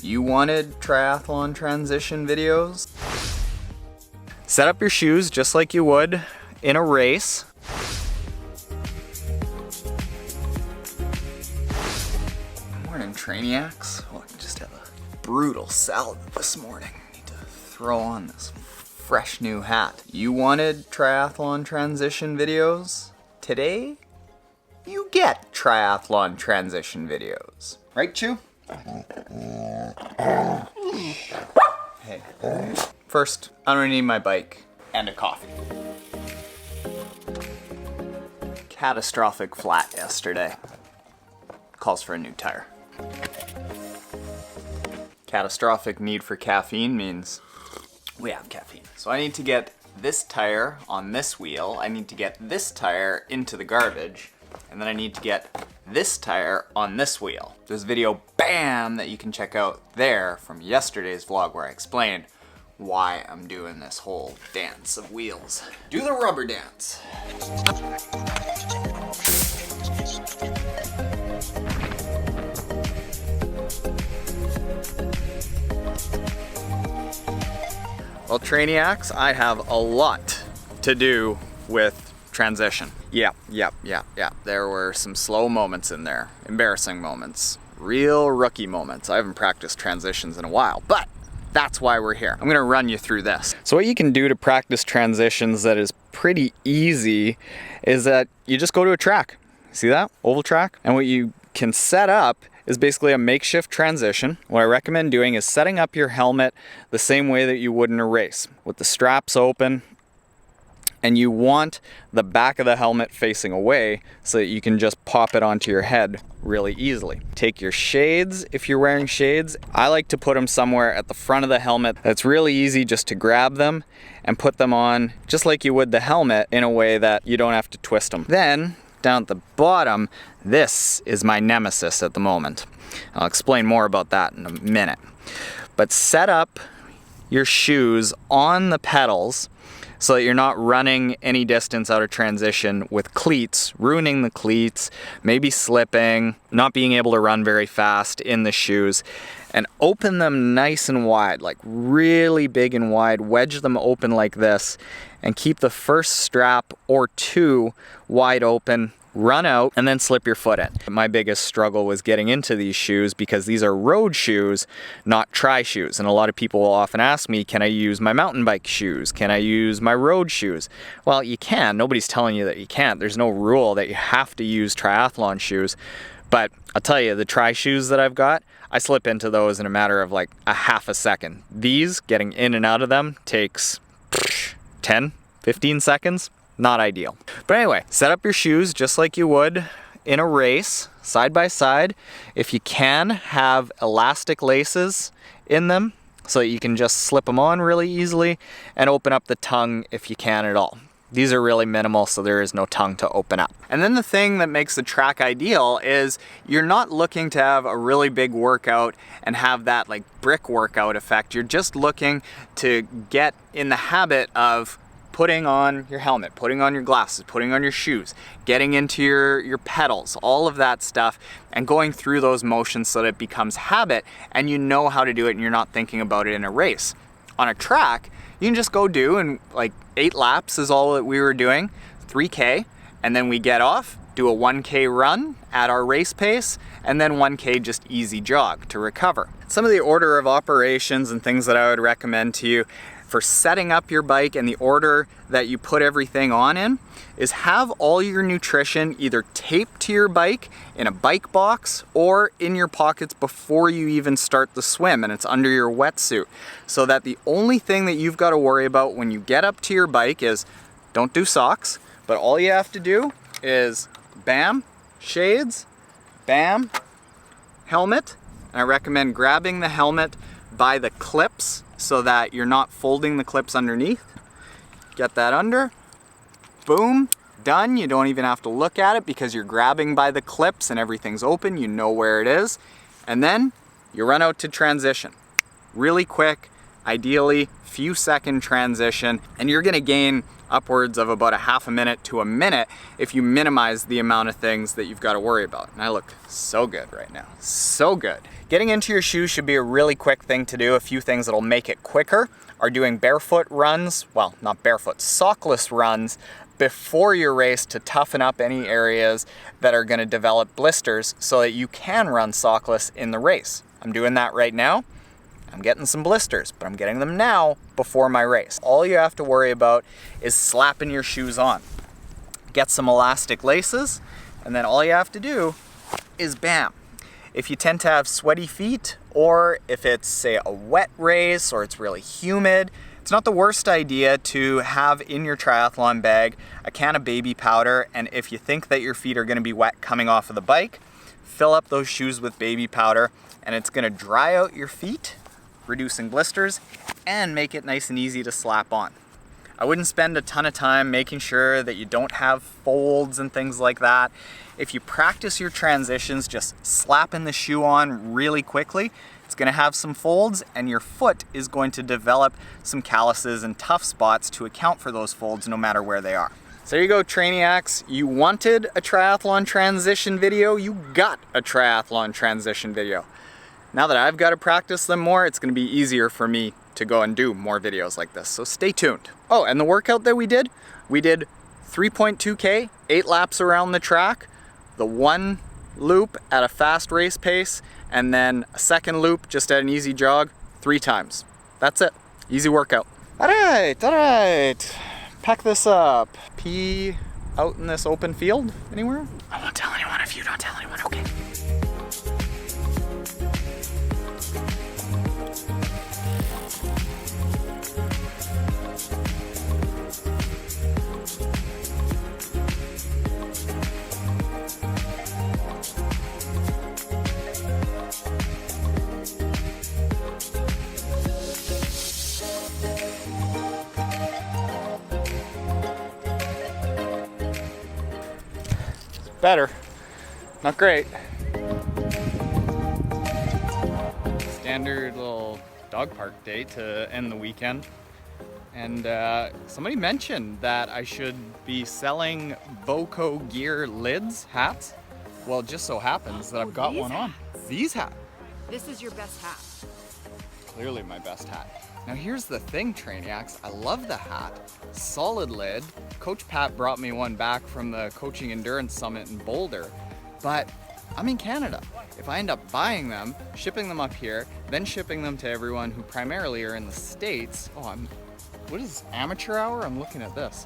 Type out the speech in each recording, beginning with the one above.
You wanted triathlon transition videos? Set up your shoes just like you would in a race. Morning, Trainiacs. Oh, I just had a brutal salad this morning. Need to throw on this fresh new hat. You wanted triathlon transition videos? Today, you get triathlon transition videos. Right, Chew? Hey. First, I'm gonna need my bike and a coffee. Catastrophic flat yesterday. Calls for a new tire. Catastrophic need for caffeine means we have caffeine. So I need to get this tire on this wheel, I need to get this tire into the garbage, and then I need to get this tire on this wheel. There's a video, bam, that you can check out there from yesterday's vlog where I explained why I'm doing this whole dance of wheels. Do the rubber dance. Well, Trainiacs, I have a lot to do with transition. Yeah. There were some slow moments in there, embarrassing moments, real rookie moments. I haven't practiced transitions in a while, but that's why we're here. I'm gonna run you through this. So what you can do to practice transitions that is pretty easy is that you just go to a track. See that? Oval track? And what you can set up is basically a makeshift transition. What I recommend doing is setting up your helmet the same way that you would in a race, with the straps open, and you want the back of the helmet facing away so that you can just pop it onto your head really easily. Take your shades if you're wearing shades. I like to put them somewhere at the front of the helmet that's really easy just to grab them and put them on just like you would the helmet in a way that you don't have to twist them. Then, down at the bottom, this is my nemesis at the moment. I'll explain more about that in a minute. But set up your shoes on the pedals so that you're not running any distance out of transition with cleats, ruining the cleats, maybe slipping, not being able to run very fast in the shoes. And open them nice and wide, like really big and wide. Wedge them open like this and keep the first strap or two wide open. Run out and then slip your foot in. My biggest struggle was getting into these shoes because these are road shoes, not tri shoes. And a lot of people will often ask me, can I use my mountain bike shoes? Can I use my road shoes? Well, you can. Nobody's telling you that you can't. There's no rule that you have to use triathlon shoes. But I'll tell you, the tri shoes that I've got, I slip into those in a matter of like a half a second. These, getting in and out of them, takes 10, 15 seconds. Not ideal. But anyway, set up your shoes just like you would in a race, side by side. If you can, have elastic laces in them so that you can just slip them on really easily and open up the tongue if you can at all. These are really minimal, so there is no tongue to open up. And then the thing that makes the track ideal is you're not looking to have a really big workout and have that like brick workout effect. You're just looking to get in the habit of putting on your helmet, putting on your glasses, putting on your shoes, getting into your pedals, all of that stuff, and going through those motions so that it becomes habit and you know how to do it and you're not thinking about it in a race. On a track, you can just go do, and like 8 laps is all that we were doing, 3K, and then we get off, do a 1K run at our race pace, and then 1K just easy jog to recover. Some of the order of operations and things that I would recommend to you for setting up your bike and the order that you put everything on in is have all your nutrition either taped to your bike in a bike box or in your pockets before you even start the swim, and it's under your wetsuit, so that the only thing that you've got to worry about when you get up to your bike is don't do socks, but all you have to do is bam, shades, bam, helmet. And I recommend grabbing the helmet by the clips so that you're not folding the clips underneath. Get that under, boom, done. You don't even have to look at it because you're grabbing by the clips and everything's open, you know where it is. And then you run out to transition. Really quick, ideally few second transition, and you're gonna gain upwards of about a half a minute to a minute if you minimize the amount of things that you've got to worry about. And I look so good right now, so good. Getting into your shoes should be a really quick thing to do. A few things that'll make it quicker are doing barefoot runs, well, not barefoot, sockless runs before your race to toughen up any areas that are gonna develop blisters so that you can run sockless in the race. I'm doing that right now. I'm getting some blisters, but I'm getting them now before my race. All you have to worry about is slapping your shoes on. Get some elastic laces, and then all you have to do is bam. If you tend to have sweaty feet, or if it's, say, a wet race, or it's really humid, it's not the worst idea to have in your triathlon bag a can of baby powder, and if you think that your feet are gonna be wet coming off of the bike, fill up those shoes with baby powder, and it's gonna dry out your feet, reducing blisters, and make it nice and easy to slap on. I wouldn't spend a ton of time making sure that you don't have folds and things like that. If you practice your transitions, just slapping the shoe on really quickly, it's gonna have some folds, and your foot is going to develop some calluses and tough spots to account for those folds no matter where they are. So there you go, Trainiacs. You wanted a triathlon transition video, you got a triathlon transition video. Now that I've got to practice them more, it's going to be easier for me to go and do more videos like this, so stay tuned. Oh, and the workout that we did 3.2K, 8 laps around the track, the one loop at a fast race pace, and then a second loop just at an easy jog 3 times. That's it. Easy workout. All right. Pack this up. Pee out in this open field anywhere? I won't tell anyone if you don't tell anyone, okay? Better, not great. Standard little dog park day to end the weekend. And somebody mentioned that I should be selling Boco Gear lids, hats. Well, it just so happens that I've got one on. These hats. This is your best hat. Clearly my best hat. Now here's the thing, Trainiacs, I love the hat, solid lid. Coach Pat brought me one back from the Coaching Endurance Summit in Boulder, but I'm in Canada. If I end up buying them, shipping them up here, then shipping them to everyone who primarily are in the States, what is amateur hour? I'm looking at this.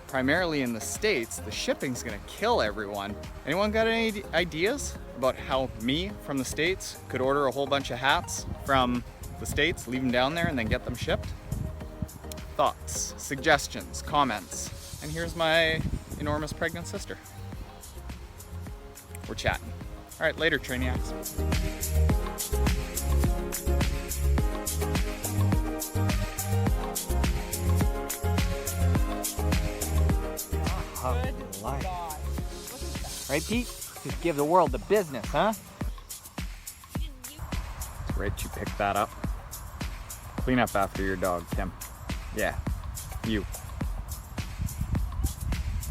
Primarily in the States, the shipping's gonna kill everyone. Anyone got any ideas about how me from the States could order a whole bunch of hats from the States, leave them down there, and then get them shipped? Thoughts, suggestions, comments. And here's my enormous pregnant sister. We're chatting. All right, later, Trainiacs. Good God. Right, Pete? Just give the world the business, huh? Great you picked that up. Clean up after your dog, Tim. Yeah, you.